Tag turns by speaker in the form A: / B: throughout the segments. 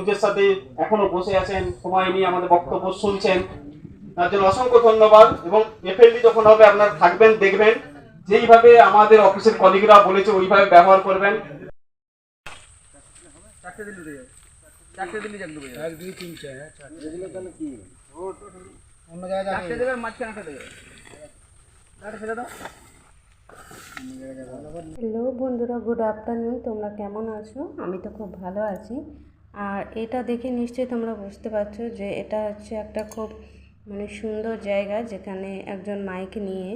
A: ধৈর্যের সাথে এখনো বসে আছেন, সময় নিয়ে আমাদের বক্তব্য শুনছেন, তার জন্য অসংখ্য ধন্যবাদ। এবং এফএলডি যখন হবে আপনারা থাকবেন, দেখবেন যেইভাবে আমাদের অফিসের কলিগরা বলেছে ওইভাবে ব্যবহার করবেন।
B: চারটে দিল্লি যাক দেবো
C: 1 2 3 4 চারটে দিলে তাহলে কি অন্য জায়গায় যাবে
B: চারটে দেবে মাঝখানে একটা দেবে চারটে ফেলে দাও।
D: হ্যালো বন্ধুরা, গুড আফটারনুন। তোমরা কেমন আছো? আমি তো খুব ভালো আছি। আর এটা দেখে নিশ্চয়ই তোমরা বুঝতে পারছো যে এটা হচ্ছে একটা খুব সুন্দর জায়গা, যেখানে একজন মাইক নিয়ে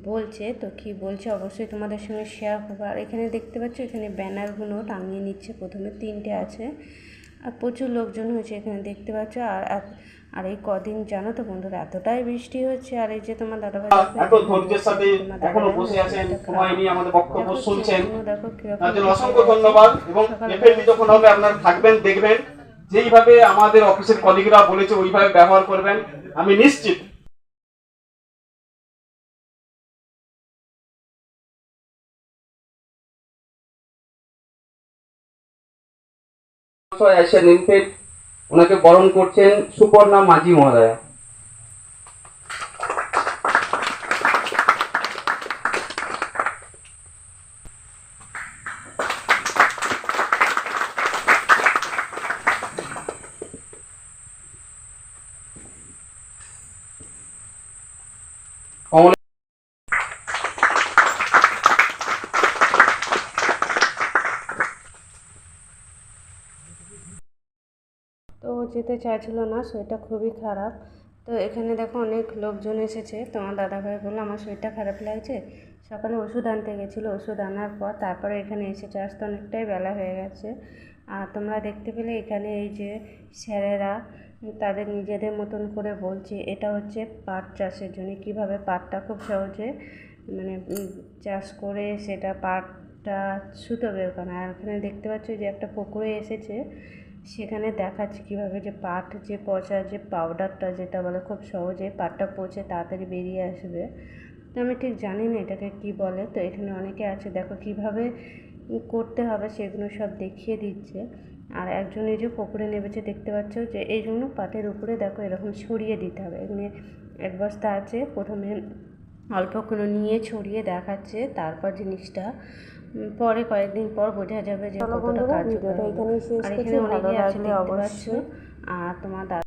D: বলছে। তো কি বলছে অবশ্যই তোমাদের সঙ্গে শেয়ার করবো। আর এখানে দেখতে পাচ্ছ, এখানে ব্যানারগুলো টাঙিয়ে নিচ্ছে। প্রথমে 3টে আছে, আর প্রচুর লোকজন হয়েছে এখানে দেখতে পাচ্ছ। আর এই কদিন জানো তো বন্ধুরা, এতটাই বৃষ্টি হচ্ছে। আর এই যে তোমার দাদাভাই
A: এত ধৈর্যের সাথে এখনো বসে আছেন, সময় নিয়ে আমাদের বক্তব্য শুনছেন, তার জন্য অসংখ্য ধন্যবাদ। এবং এফএলডি যখন হবে আপনারা থাকবেন, দেখবেন যেইভাবে আমাদের অফিসের কলিগরা বলেছে ওইভাবে ব্যবহার করবেন, আমি নিশ্চিত।
E: এশিয়ান ইনফেড ওনাকে বরণ করছেন সুপর্ণা মাঝি মহোদয়া।
D: তো ও যেতে চাইছিল না, শরীরটা খুবই খারাপ। তো এখানে দেখো অনেক লোকজন এসেছে। তোমার দাদাভাই বললো আমার শরীরটা খারাপ লাগছে, সকালে ওষুধ আনতে গেছিলো। ওষুধ আনার পর তারপরে এখানে এসেছে, আসতে অনেকটাই বেলা হয়ে গেছে। আর তোমরা দেখতে পেলে এখানে এই যে স্যারেরা তাদের নিজেদের মতন করে বলছে এটা হচ্ছে পাট চাষের জন্য, কীভাবে পাটটা খুব সহজে চাষ করে সেটা পাটটা সুতো বের করা। আর এখানে দেখতে পাচ্ছ যে একটা পুকুরে এসেছে, সেখানে দেখাচ্ছে কীভাবে যে পাট যে পচা যে পাউডারটা যেটা বলে, খুব সহজে পাটটা পচে তাড়াতাড়ি বেরিয়ে আসবে। তো আমি ঠিক জানি না এটাকে কি বলে। তো এখানে অনেকে আছে, দেখো কিভাবে করতে হবে সেগুলো সব দেখিয়ে দিচ্ছে। আর একজন এই যে পুকুরে নেমেছে দেখতে পাচ্ছ, যে এই জন্য পাটের উপরে দেখো এরকম ছড়িয়ে দিতে হবে। এখানে এক বস্তা আছে, প্রথমে অল্প করে নিয়ে ছড়িয়ে দেখাচ্ছে, তারপর জিনিসটা পরে কয়েকদিন পর বোঝা যাবে যে কতটা কার্যকর। আর এখানে অনেকে আছে দেখতে পাচ্ছ। আর তোমার